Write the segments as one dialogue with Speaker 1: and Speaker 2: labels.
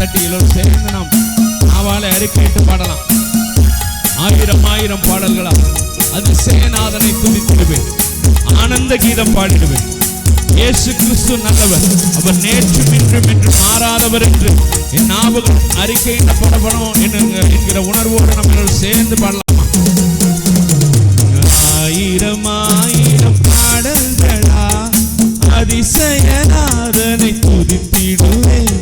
Speaker 1: தட்டி எல்லோரும் சேர்ந்து நாம் நாவாலே அறிக்கையிட்டு பாடலாம். 1000 பாடல்களா அதிசயநாதனை துதித்திடுவேன், ஆனந்த கீதம் பாடிடுவேன். இயேசு கிறிஸ்து நல்லவர், அவர் நேற்றும் இன்றும் என்று மாறாதவர் என்று என் ஞாபகம் அறிக்கையிட்ட படப்படும் என்கிற உணர்வோடு நம்ம சேர்ந்து பாடலாமா? 1000 பாடல்களா அதிசயநாதனை துதித்திடுவேன்,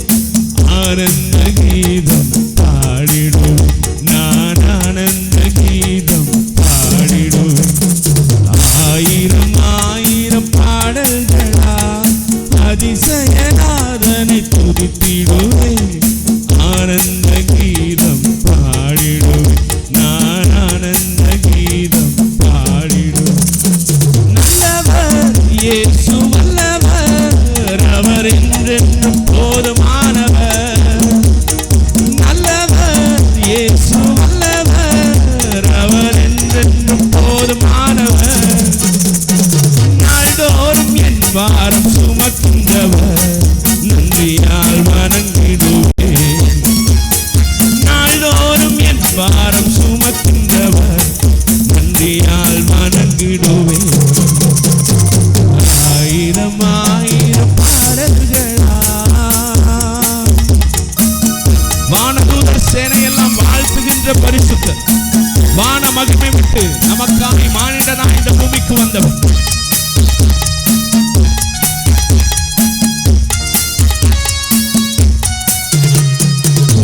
Speaker 1: ஆனந்த கீதம் பாடிடுவேன், நான் ஆனந்த கீதம் பாடிடுவேன். 1000 பாடல்களா அதிசயநாதனை துதித்திடுவேன், ஆனந்த கீதம் பாடிடுவேன், நான் ஆனந்த கீதம் பாடிடுவேன். நல்லவர் இயேசு வல்லவர், அவர் என்றென்றும் போதுமானவர். நல்லவர் இயேசு வல்லவர், அவர் என்றென்றும் போதுமானவர். நாள்தோறும் என் பாரம் சுமக்கின்றவர், நன்றியால் வணங்கிடுவேன். நாள்தோறும் என் பாரம் சுமக்கின்றவர், நன்றியால் வணங்கிடுவேன். 1000 பாடல்களா வானதூதர் சேனையெல்லாம் வாழ்த்துகின்ற பரிசுத்தர், வான மகிமை விட்டு நமக்காக மானிடனாய் இந்த பூமிக்கு வந்தவர்.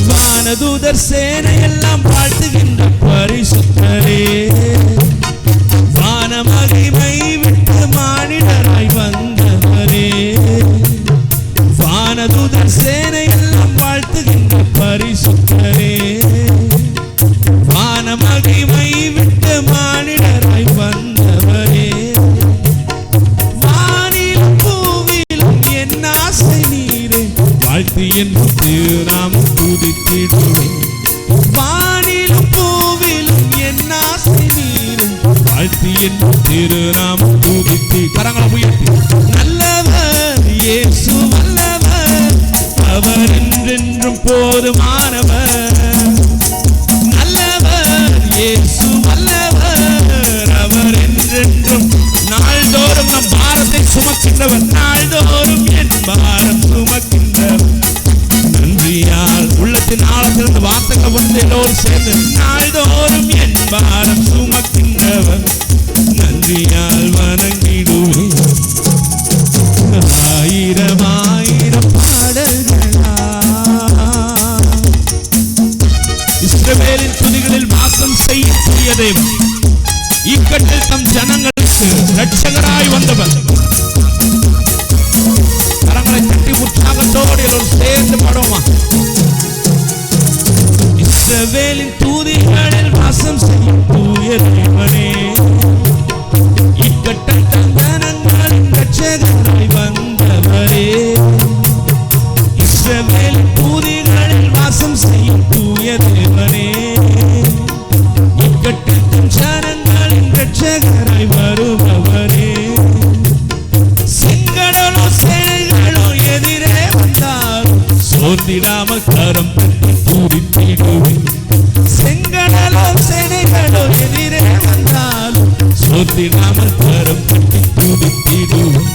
Speaker 1: வானதூதர் சேனையெல்லாம் வாழ்த்துகின்ற பரிசுத்தரே, வான மகிமை விட்டு மானிடராய் வந்தவரே. வானதூதர் சேனையெல்லாம் வாழ்த்துகின்ற பரிசுத்தரே, வான மகிமை விட்டு மானிடராய் வந்தவரே. வானிலும் பூவிலும் என் ஆசை நீரே, வாழ்த்து என் திருநாமம் துதித்திடுவேன். வானிலும் பூவிலும் என் ஆசை நீரே, வாழ்த்து என் திருநாமம் துதித்து கரங்களை உயர்த்தி. நல்லவர் இயேசு வல்லவர், அவர் என்றென்றும் போதுமானவர். நல்லவர் இயேசு வல்லவர், அவர் என்றென்றும். நாள்தோறும் நம் பாரத்தை சுமக்கின்றவர், நாள்தோறும் என் பாரம் சுமக்கின்றவர். நன்றியால் உள்ளத்தின் ஆழத்திலிருந்து வார்த்தைகள் வந்து எல்லோரும் சேர்ந்து, நாள்தோறும் என் பாரம் சுமக்கின்றவர், நன்றியால் வணங்கிடுவேன். 1000 பாடல்களா இஸ்ரவேலின் துதிகளில் வாசம் செய்யக்கூடிய தேவன், இக்கட்டில் தம் ஜனங்களுக்கு இரட்சகராய் வந்தவர். கரங்களை தட்டி உற்சாகத்தோடு எல்லோரும் சேர்ந்து பாடுவோமா? இஸ்ரவேலின் துதிகளில் வாசம் செய்யும் தூய தேவனே, இக்கட்டில் தம் ஜனங்களின் இரட்சகராய் வந்தவரே. இஸ்ரவேலின் துதிகளில் வாசம் செய்யும் தூய தேவனே, இக்கட்டில் தம் ஜனங்களின் இரட்சகராய் வருபவரே. செங்கடலோ சேனைகளோ எதிரே வந்தாலும் சோர்ந்திடாமல் கரம் தட்டி துதித்திடுவேன். செங்கடலோ சேனைகளோ எதிரே வந்தாலும் சோர்ந்திடாமல் கரம் தட்டி துதித்திடுவேன்.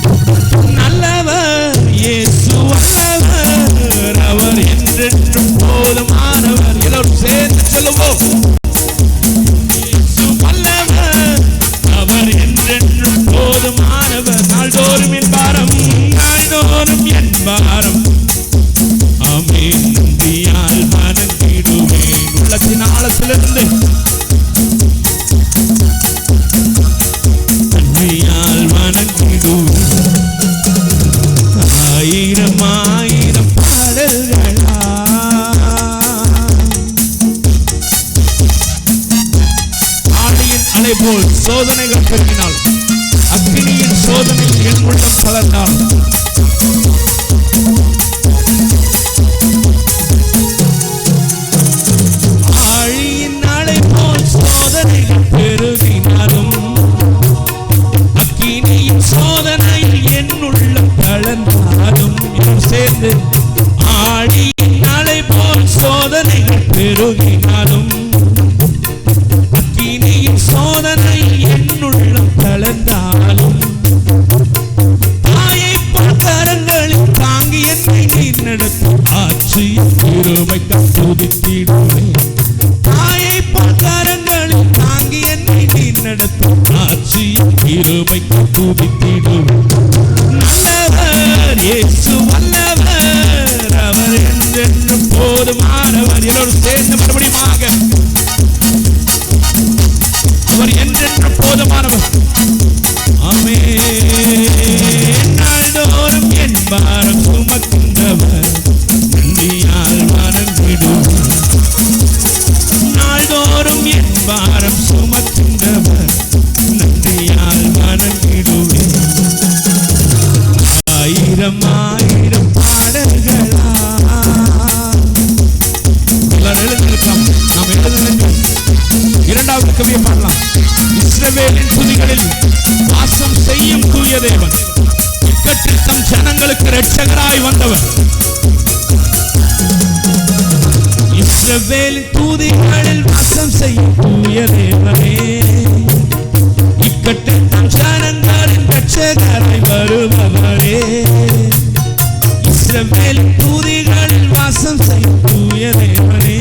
Speaker 1: நல்லவர் இயேசு வல்லவர், அவர் என்றென்றும் போதுமானவர். எல்லோரும் சேர்ந்து சொல்லுவோம். இயேசு வல்லவர், அவர் என்றென்றும் போதுமானவர். நாள்தோறும் என் பாரம், நாள்தோறும் என் பாரம். ஆமென். நன்றியால் வணங்கிடுவேன். உள்ளத்தின் ஆழத்திலிருந்து நன்றியால் வணங்கிடுவேன். 1000 பாடல்களா ஆழியின் அலை போல் சோதனைகள் பெருகினால், அக்கினியின் சோதனையில் என் உள்ளம் கலந்தால், ஆழியின் அலை போல் சோதனைகள் பெருகினாலும், அக்கினியின் சோதனையில் என் உள்ளம் கலந்தாலும், சேர்ந்து ஆழியின் அலை பெருகினாலும் அக்கினியின் சோதனை என்னுள்ளம் கலந்தாலும் தாயை கரங்களில் தாங்கி என்னை நீர் நடத்தும் ஆட்சியின் கிருபைக்கு துதித்திடுவேன். தாயை கரங்களில் தாங்கி என்னை நீர் நடத்தும் ஆட்சியின் கிருபைக்கு துதித்திடுவேன். நல்லவர் இயேசு வல்லவர், அவர் என்றென்றும் போதுமானவர். எல்லோரும் சேர்ந்து மறுபடியுமாக அவர் என்றென்றும் போதுமானவர். ஆமென். நாள்தோறும் என் பாரம் சுமக்கின்றவர், நன்றியால் வணங்கிடுவேன். நாள்தோறும் என் பாரம் சுமக்கின்றவர், நன்றியால் வணங்கிடுவேன். ஆயிரம் ஆயிரம் பாடல்களா எழுதியிருக்கலாம். நாம் எழுத இரண்டாவது கவியை பாடலாம். இஸ்ரவேலின் துதிகளில் வாசம் செய்யும் தூய தேவன், இக்கட்டில் தம் ஜனங்களுக்கு இரட்சகராய் வந்தவர். இஸ்ரவேலின் துதிகளில் வாசம் செய்யும் தூய தேவனே, இக்கட்டில் தம் ஜனங்களின் இரட்சகராய் வருபவரே. இஸ்ரவேலின் துதிகளில் வாசம் செய்யும் தூய தேவனே,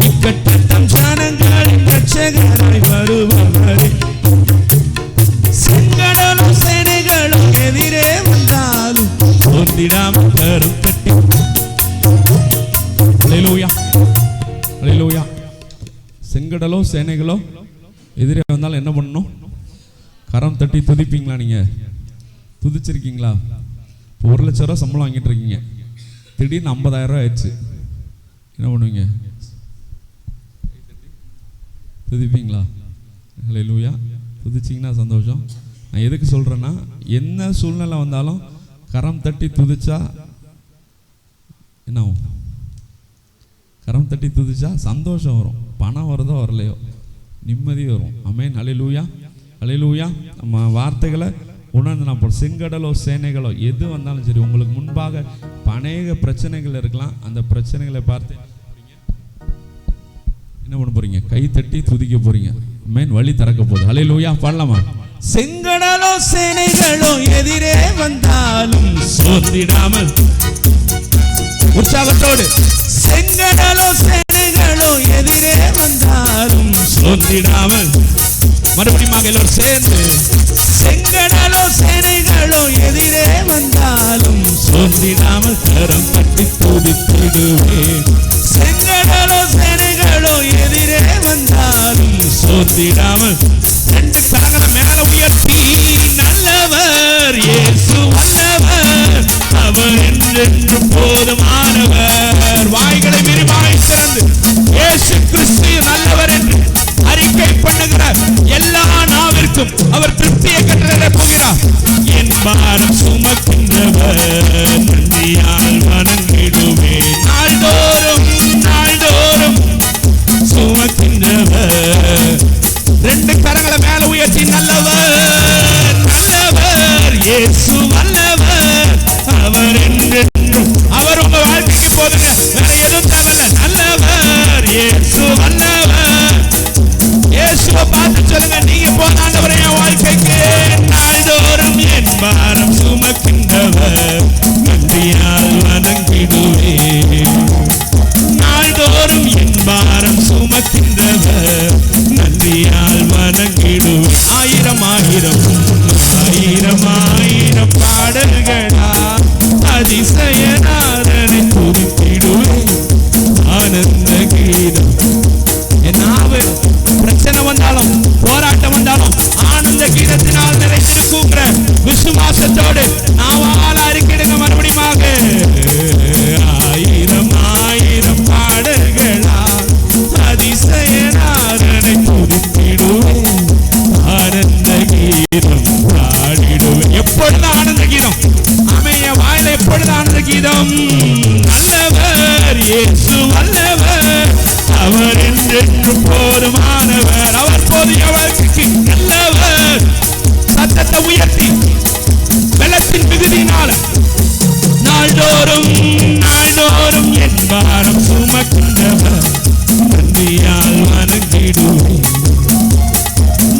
Speaker 1: இக்கட்டில் தம் ஜனங்களின் இரட்சகராய் வருபவரே. செங்கடலும் சேனைகளும் எதிரே வந்தாலும் சோர்ந்திடாமல் கரம் தட்டி. அல்லேலூயா, அல்லேலூயா. செங்கடலோ சேனைகளோ எதிரே வந்தாலும் என்ன பண்ணணும்? கரம் தட்டி துதிப்பீங்களா? நீங்க துதிச்சிருக்கீங்களா? 1 லட்சம் ரூபா சம்பளம் வாங்கிட்டு இருக்கீங்க, திடீர்னு 50,000 ரூபா ஆயிடுச்சு, என்ன பண்ணுவீங்க? துதிப்பீங்களா? அல்லேலூயா. துதிச்சிங்கன்னா சந்தோஷம். நான் எதுக்கு சொல்கிறேன்னா, என்ன சூழ்நிலை வந்தாலும் கரம் தட்டி துதிச்சா என்ன ஆகும்? கரம் தட்டி துதிச்சா சந்தோஷம் வரும். பணம் வருதோ வரலையோ நிம்மதி வரும். ஆமென். அல்லேலூயா, அல்லேலூயா. நம்ம வார்த்தைகளை உணர்ந்து நான் போகிறோம். செங்கடலோ சேனைகளோ எது வந்தாலும் சரி, உங்களுக்கு முன்பாக அநேக பிரச்சனைகள் இருக்கலாம். அந்த பிரச்சனைகளை பார்த்து என்ன பண்ண போறீங்க? கை தட்டி துதிக்க போறீங்க. ஆமென். வழி திறக்க போகுது. அல்லேலூயா. பாடலாமா? செங்கடலோ சேனைகளோ எதிரே வந்தாலும் சோர்ந்திடாமல், உற்சாகத்தோடு. செங்கடலோ சேனைகளோ எதிரே வந்தாலும் சோர்ந்திடாமல். மறுபடியும் எல்லோரும் சேர்ந்து. செங்கடலோ சேனைகளோ எதிரே வந்தாலும் சோர்ந்திடாமல் கரம் தட்டி துதித்திடுவேன். செங்கடலோ சேனைகளோ எதிரே வந்தாலும் சோர்ந்திடாமல். 2 கரங்களை மேல உயர்த்தி, நல்லவர் இயேசு வல்லவர், அவர் என்றென்றும் போதுமானவர். வாய்களை விரிவாய் திறந்து இயேசு கிறிஸ்து நல்லவர் என்று அறிக்கை பண்ணுகிற எல்லா நாவிற்கும் அவர் திருப்தியை கட்டளை போகிறார். என் பாரம் சுமக்கின்றவர், நன்றியால் வணங்கிடுவேன். நாள்தோறும் நாள்தோறும் சுமக்கின்றவர். 2 கரங்களை மேல உயர்த்தி, நல்லவர் நல்லவர் இயேசு வல்லவர், அவர் என்றென்றும். அவர் உங்க வாழ்க்கைக்கு போதுங்க, வேற எதுவும் தேவையில்ல. நல்லவர் இயேசு வல்லவர். இயேசுவை பார்த்து சொல்லுங்க, நீங்க போன ஆண்டவரே என் வாழ்க்கைக்கு. நாள்தோறும் என் பாரம் சுமக்கின்றவர், நன்றியால் வணங்கிடுவேன். நாள்தோறும் என் பாரம் சுமக்கின்றவர், நன்றியால் வணங்கிடுவேன். ஆயிரம் ஆயிரம் ஆயிரம் ஆயிரம் பாடல்களா அதிசயநாதனை துதித்திடுவேன். ஆனந்த கீதம். என் நாவு பிரச்சனை வந்தாலும் போராட்டம் வந்தாலும் ஆனந்த கீதத்தினால் நிறைந்திருக்குங்கிற விசுவாசத்தோடு நாவால அறிக்கையிடுங்க. மறுபடியுமாக ஆயிரம் ஆயிரம் பாடல்களா அதிசயநாதனை துதித்திடுவேன். ஆனந்த கீதம் பாடிடுவேன். எப்பொழுது ஆனந்த கீதம்? ஆமென். என் வாயில எப்பொழுது ஆனந்த கீதம்? நல்லவர் இயேசு வல்லவர், அவர் என்றென்றும் போதுமானவர். அவர் போதியவருக்கு நல்லவர். சத்தத்தை உயர்த்தி வெள்ளத்தின் மிகுதியினால் நாள்தோறும் நாள்தோறும் என் பாரம் சுமக்கின்றவர் நன்றியால் வணங்கிடுவேன்.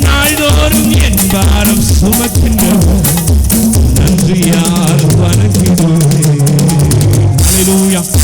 Speaker 1: நாள்தோறும் என் பாரம் சுமக்கின்றவர் நன்றியால் வணங்கிடுவேன். அல்லேலூயா.